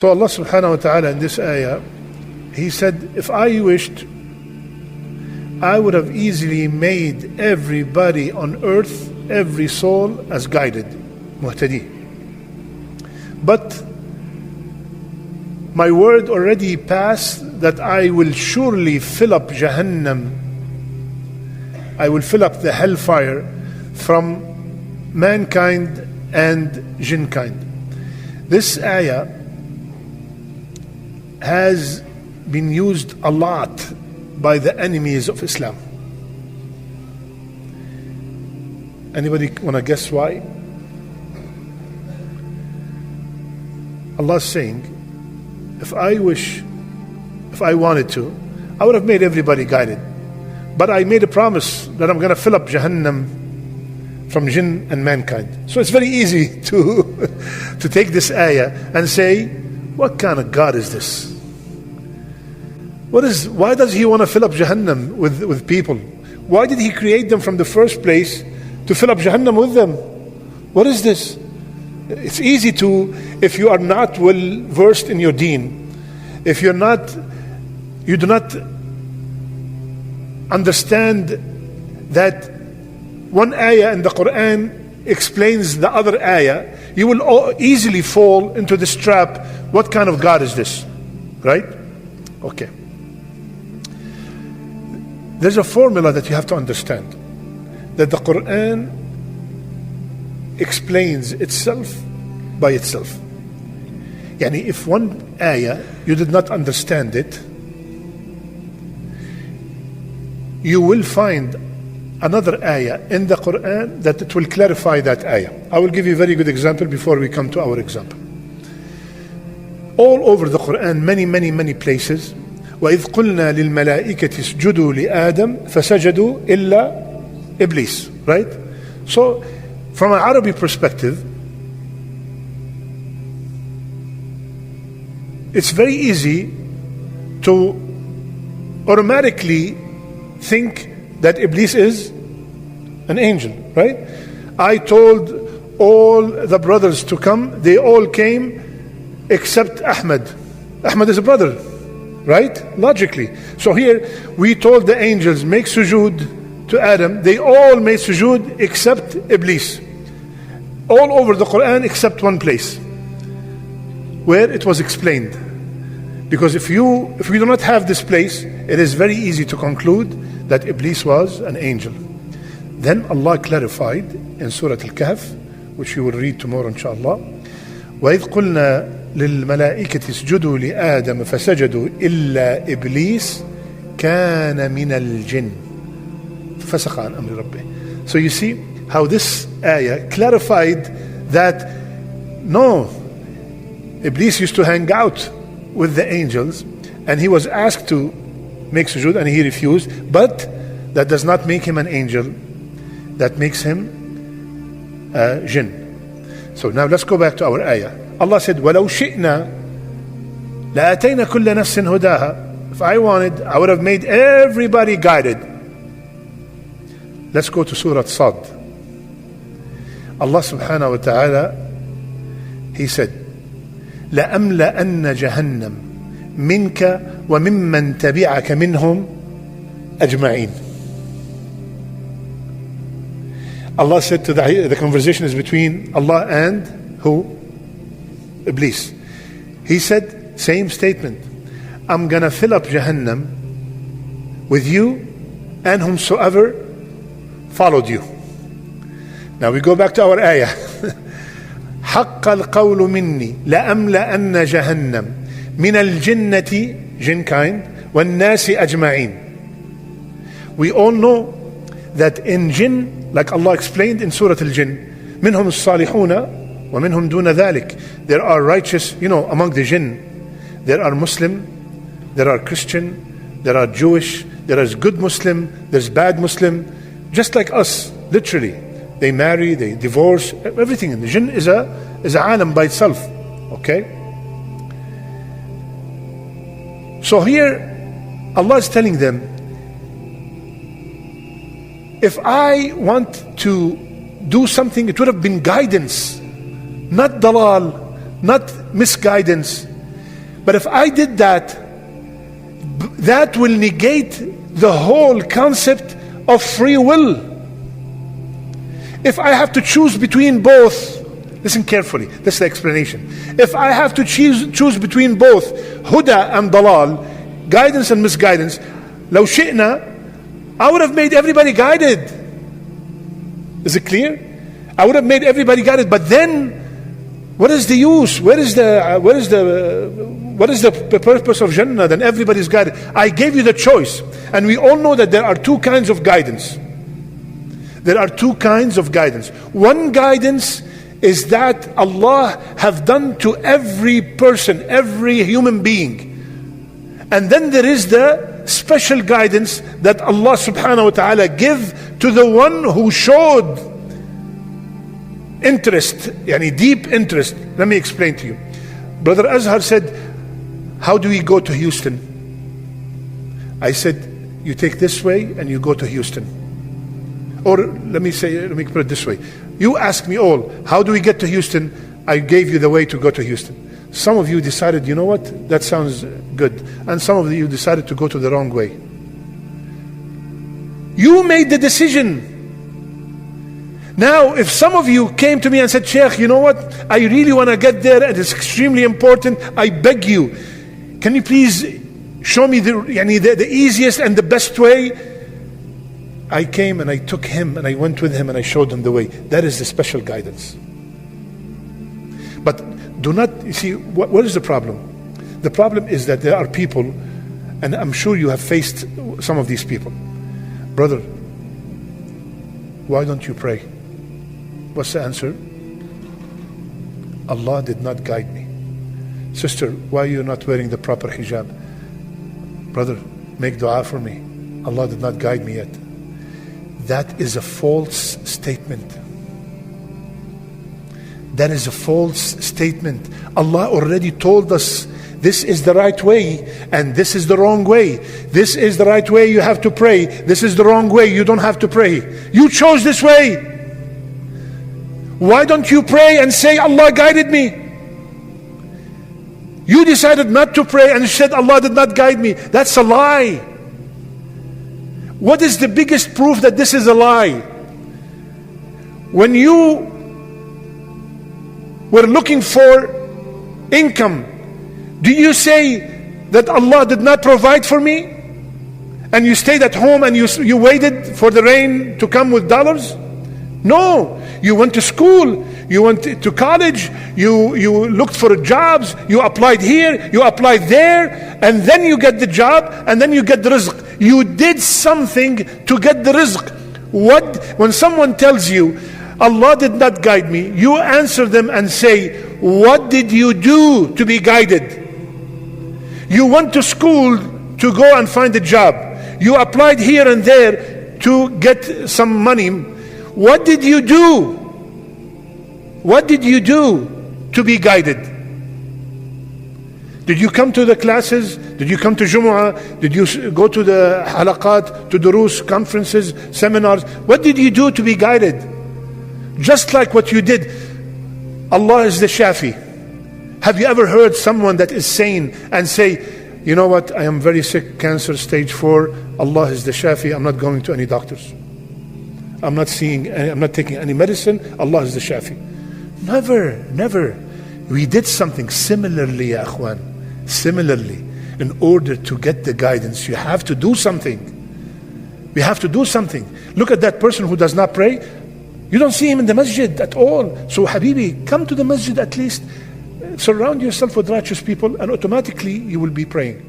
So Allah subhanahu wa ta'ala in this ayah, He said, if I wished, I would have easily made everybody on earth, every soul as guided, muhtadi. But my word already passed that I will surely fill up Jahannam. I will fill up the hellfire from mankind and jinn kind. This ayah has been used a lot by the enemies of Islam. Anybody want to guess why? Allah is saying, if I wanted to, I would have made everybody guided. But I made a promise that I'm going to fill up Jahannam from jinn and mankind. So it's very easy to take this ayah and say, what kind of God is this? Why does He want to fill up Jahannam with people? Why did He create them from the first place to fill up Jahannam with them? What is this? It's easy to, if you are not well versed in your deen, if you do not understand that one ayah in the Quran explains the other ayah, you will easily fall into this trap. What kind of God is this? Right? Okay. There's a formula that you have to understand, that the Quran explains itself by itself. Yani if one ayah you did not understand it, you will find another ayah in the Quran that it will clarify that ayah. I will give you a very good example before we come to our example. All over the Quran, many places, وَإِذْ قُلْنَا لِلْمَلَائِكَةِ اسْجُدُوا لِآدَمَ فَسَجَدُوا إِلَّا إِبْلِيسَ. Right? So, from an Arabic perspective, it's very easy to automatically think that Iblis is an angel, right? I told all the brothers to come, they all came except Ahmed. Ahmed is a brother, right? Logically. So here we told the angels, make sujood to Adam. They all made sujood except Iblis. All over the Quran except one place where it was explained. Because if you do not have this place, it is very easy to conclude that Iblis was an angel. Then Allah clarified in Surah Al-Kahf, which we will read tomorrow inshallah. وَإِذْ قُلْنَا لِلْمَلَائِكَةِ اسْجُدُوا لِآدَمَ فَسَجَدُوا إِلَّا إِبْلِيسَ كَانَ مِنَ الْجِنِّ فَفَسَقَ عَنْ أَمْرِ رَبِّهِ. So you see how this ayah clarified that no, Iblis used to hang out with the angels and he was asked to make sujood and he refused, but that does not make him an angel, that makes him a jinn. So now let's go back to our ayah. Allah said, وَلَوْ شِئْنَا لَأَتَيْنَا كُلَّ نَفْسٍ هُدَاهَا. If I wanted, I would have made everybody guided. Let's go to Surah Sad. Allah subhanahu wa ta'ala, He said, لَأَمْلَأَنَّ جَهَنَّمْ مِنْكَ وَمِمَّنْ تَبِعَكَ مِنْهُمْ أَجْمَعِينَ. Allah said to the conversation is between Allah and who? Iblis. He said, same statement, I'm gonna fill up Jahannam with you and whomsoever followed you. Now we go back to our ayah. حق القول مني لأملأن جهنم من الجنة, jinn kind, والناس أجمعين. We all know that in jinn, like Allah explained in Surah Al-Jinn, منهم الصالحون ومنهم دون ذلك. There are righteous, among the jinn. There are Muslim, there are Christian, there are Jewish, there is good Muslim, there's bad Muslim, just like us, literally. They marry, they divorce, everything in the jinn is a alam by itself. Okay? So here Allah is telling them, if I want to do something, it would have been guidance, not dalal, not misguidance. But if I did that, that will negate the whole concept of free will. If I have to choose between both, listen carefully, this is the explanation. If I have to choose between both huda and dalal, guidance and misguidance, لو شئنا, I would have made everybody guided. Is it clear? I would have made everybody guided, but then what is the use? What is the purpose of Jannah? Then everybody's guided. I gave you the choice. And we all know that there are two kinds of guidance. There are two kinds of guidance. One guidance is that Allah have done to every person, every human being. And then there is the special guidance that Allah subhanahu wa ta'ala give to the one who showed interest, yani deep interest. Let me explain to you. Brother Azhar said, how do we go to Houston? I said, you take this way and you go to Houston. Or let me put it this way. You ask me all, how do we get to Houston? I gave you the way to go to Houston. Some of you decided, you know what, that sounds good. And some of you decided to go to the wrong way. You made the decision. Now, if some of you came to me and said, Sheikh, you know what, I really want to get there and it's extremely important, I beg you, can you please show me the easiest and the best way? I came and I took him and I went with him and I showed him the way. That is the special guidance. But do not, you see, what is the problem? The problem is that there are people, and I'm sure you have faced some of these people. Brother, why don't you pray? What's the answer? Allah did not guide me. Sister, why are you not wearing the proper hijab? Brother, make dua for me. Allah did not guide me yet. That is a false statement. That is a false statement. Allah already told us this is the right way and this is the wrong way. This is the right way, you have to pray. This is the wrong way, you don't have to pray. You chose this way. Why don't you pray and say, Allah guided me? You decided not to pray and said, Allah did not guide me. That's a lie. What is the biggest proof that this is a lie? When you were looking for income, do you say that Allah did not provide for me? And you stayed at home and you waited for the rain to come with dollars? No. You went to school, you went to college, you looked for jobs, you applied here, you applied there, and then you get the job, and then you get the rizq. You did something to get the rizq. When someone tells you, Allah did not guide me, you answer them and say, what did you do to be guided? You went to school to go and find a job. You applied here and there to get some money. What did you do? What did you do to be guided? Did you come to the classes? Did you come to Jumu'ah? Did you go to the halaqat, to durus, conferences, seminars? What did you do to be guided? Just like what you did. Allah is the Shafi. Have you ever heard someone that is sane and say, you know what, I am very sick, cancer stage 4, Allah is the Shafi, I'm not going to any doctors. I'm not taking any medicine, Allah is the Shafi. Never. We did something similarly, ya akhwan. Similarly, in order to get the guidance, you have to do something. We have to do something. Look at that person who does not pray. You don't see him in the masjid at all. So Habibi, come to the masjid at least. Surround yourself with righteous people and automatically you will be praying.